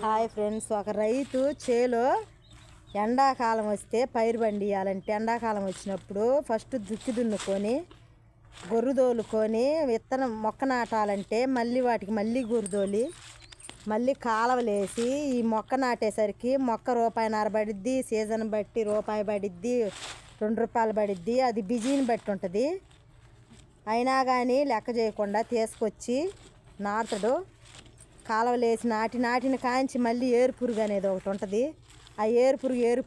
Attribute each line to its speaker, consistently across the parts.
Speaker 1: Hi friends, ఒక రైతు చేలో ఎండాకాలం వస్తే పైరు పండియాలంటే ఎండాకాలం వచ్చినప్పుడు ఫస్ట్ దుక్కి దున్నుకొని గొర్రు తోలుకొని విత్తనం మొక్క నాటాలంటే మళ్ళీ వాటికి మళ్ళీ గొర్రు తోలి మళ్ళీ కాలవలేసి ఈ మొక్క నాటేసరికి మొక్క రూపాయిన్నర పడిద్ది, సీజన్ బట్టి రూపాయి పడిద్ది, ₹2 పడిద్ది. అది బిజీని బట్టి ఉంటుంది. అయినా కానీ లెక్క చేయకుండా తీసుకొచ్చి నాటడు. కాలువలేసి నాటిన కాంచి మళ్ళీ ఏరు పురుగు అనేది ఒకటి ఉంటుంది. ఆ ఏరు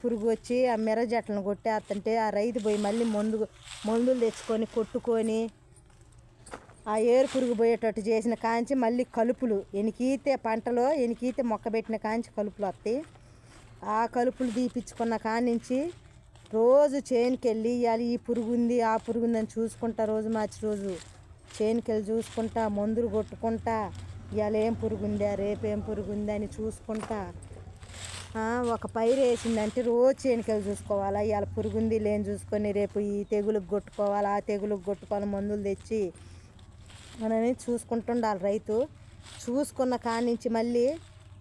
Speaker 1: పురుగు వచ్చి ఆ మిర్ర చెట్లను కొట్టేస్తుంటే ఆ రైతు పోయి మళ్ళీ మందులు తెచ్చుకొని కొట్టుకొని ఆ ఏరు పురుగు పోయేటట్టు చేసిన కాంచి మళ్ళీ కలుపులు ఎనికీతే పంటలో ఎనికీతే మొక్క పెట్టిన కాంచి కలుపులు వస్తాయి. ఆ కలుపులు తీపిచ్చుకున్న కానించి రోజు చేనుకి వెళ్ళి ఇవాళ ఈ పురుగు ఉంది ఆ పురుగు ఉందని చూసుకుంటా, రోజు మార్చి రోజు చేనుకి వెళ్ళి చూసుకుంటా, మందులు కొట్టుకుంటా, ఇవాళ ఏం పురుగు ఉందా రేపేం పురుగు ఉందా అని చూసుకుంటా. ఒక పైరు వేసిందంటే రోజు చేనుకెళ్ళి చూసుకోవాలా, ఇవాళ పురుగు ఉంది లేని చూసుకొని రేపు ఈ తెగులకు కొట్టుకోవాలి, ఆ తెగులకు కొట్టుకోవాలి, మందులు తెచ్చి అని చూసుకుంటుండాలి రైతు. చూసుకున్న కానించి మళ్ళీ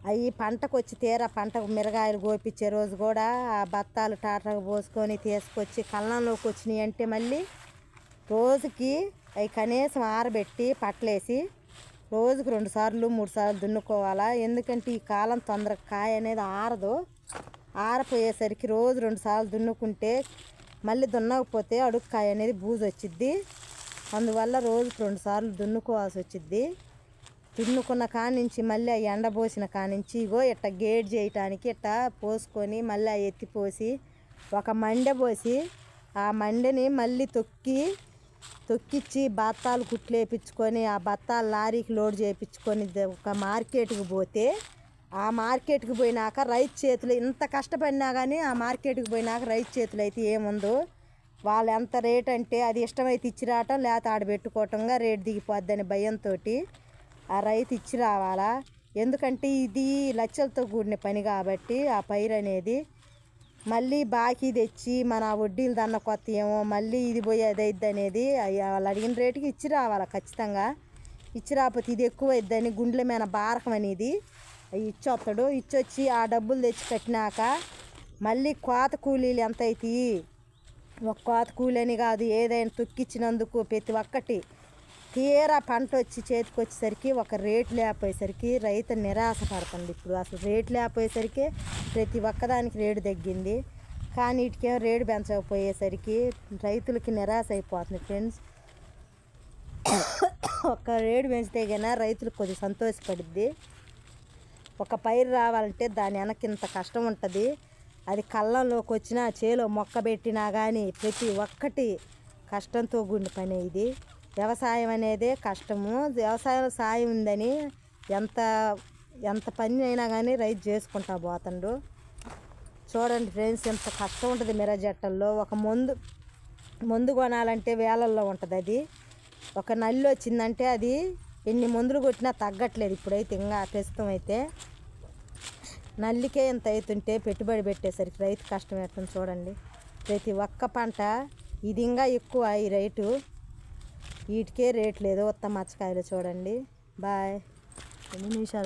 Speaker 1: అవి పంటకు వచ్చి తీరా పంటకు మిరగాయలు కోపించే రోజు కూడా ఆ బత్తాలు టాటకు పోసుకొని తీసుకొచ్చి కళ్ళంలోకి వచ్చినాయి అంటే మళ్ళీ రోజుకి అవి కనీసం ఆరబెట్టి పట్టలేసి రోజుకు 2 సార్లు 3 సార్లు దున్నుకోవాలా. ఎందుకంటే ఈ కాలం తొందరగా కాయ అనేది ఆరదు. ఆరపోయేసరికి రోజు 2 సార్లు దున్నుకుంటే మళ్ళీ దున్నకపోతే అడుగు కాయ అనేది బూజు వచ్చిద్ది. అందువల్ల రోజుకు 2 సార్లు దున్నుకోవాల్సి వచ్చిద్ది. దున్నుకున్న కానించి మళ్ళీ ఆ ఎండబోసిన కానించి ఇగో ఇట్ట గేడ్ చేయటానికి ఇట్ట పోసుకొని మళ్ళీ ఆ ఎత్తిపోసి ఒక మండె పోసి ఆ మండెని మళ్ళీ తొక్కిచ్చి బత్తాలు కుట్లు వేయించుకొని ఆ బత్తాలు లారీకి లోడ్ చేయించుకొని ఒక మార్కెట్కి పోతే ఆ మార్కెట్కి పోయినాక రైతు చేతులు ఇంత కష్టపడినా కానీ ఆ మార్కెట్కి పోయినాక రైతు చేతులు అయితే ఏముందో వాళ్ళు ఎంత రేట్ అంటే అది ఇష్టమైతే ఇచ్చి రావటం లేకపోతే ఆడ పెట్టుకోవటంగా రేటు దిగిపోద్దని భయంతో ఆ రైతు ఇచ్చి రావాలా. ఎందుకంటే ఇది లక్షలతో కూడిన పని కాబట్టి ఆ పైరు అనేది మళ్ళీ బాకీ తెచ్చి మన వడ్డీలు దన్న కొత్త ఏమో మళ్ళీ ఇది పోయేది అయిద్ది అనేది వాళ్ళు అడిగిన రేటుకి ఇచ్చి రావాలి ఖచ్చితంగా. ఇచ్చి రాకపోతే ఇది ఎక్కువ అయిద్దని గుండెల మీద భారకం అనేది ఇచ్చొస్తాడు. ఇచ్చొచ్చి ఆ డబ్బులు తెచ్చి కట్టినాక మళ్ళీ కోత కూలీలు ఎంత అవుతాయి, ఒక కోత కూలి అని కాదు ఏదైనా తొక్కిచ్చినందుకు ప్రతి ఒక్కటి తీరా పంట వచ్చి చేతికి వచ్చేసరికి ఒక రేటు లేకపోయేసరికి రైతు నిరాశ పడుతుంది. ఇప్పుడు అసలు రేటు లేకపోయేసరికి ప్రతి ఒక్కదానికి రేటు తగ్గింది. కానీ వీటికేమో రేటు పెంచకపోయేసరికి రైతులకి నిరాశ అయిపోతుంది ఫ్రెండ్స్. ఒక రేటు పెంచితే కన్నా రైతులకు కొద్దిగా సంతోషపడుద్ది. ఒక పైరు రావాలంటే దాని వెనక ఇంత కష్టం ఉంటుంది. అది కళ్ళంలోకి వచ్చినా చేలో మొక్క పెట్టినా కానీ ప్రతి ఒక్కటి కష్టంతో కూడిన పని. ఇది వ్యవసాయం అనేదే కష్టము. వ్యవసాయం సాయం ఉందని ఎంత పని అయినా కానీ రైతు చేసుకుంటా పోతాడు. చూడండి ఫ్రెండ్స్, ఎంత కష్టం ఉంటుంది మిర్ర జట్టల్లో. ఒక మందు కొనాలంటే వేలల్లో ఉంటుంది. అది ఒక నల్లి వచ్చిందంటే అది ఎన్ని మందులు కొట్టినా తగ్గట్లేదు. ఇప్పుడైతే ఇంకా ప్రస్తుతం అయితే నల్లికే ఇంత అవుతుంటే పెట్టుబడి పెట్టేసరికి రైతు కష్టం ఎట్టుంది చూడండి. ప్రతి ఒక్క పంట ఇది ఇంకా ఎక్కువ ఈ రేటు, వీటికే రేట్ లేదు. ఉత్తమ మచ్చకాయలు చూడండి. బాయ్. 2 నిమిషాలు.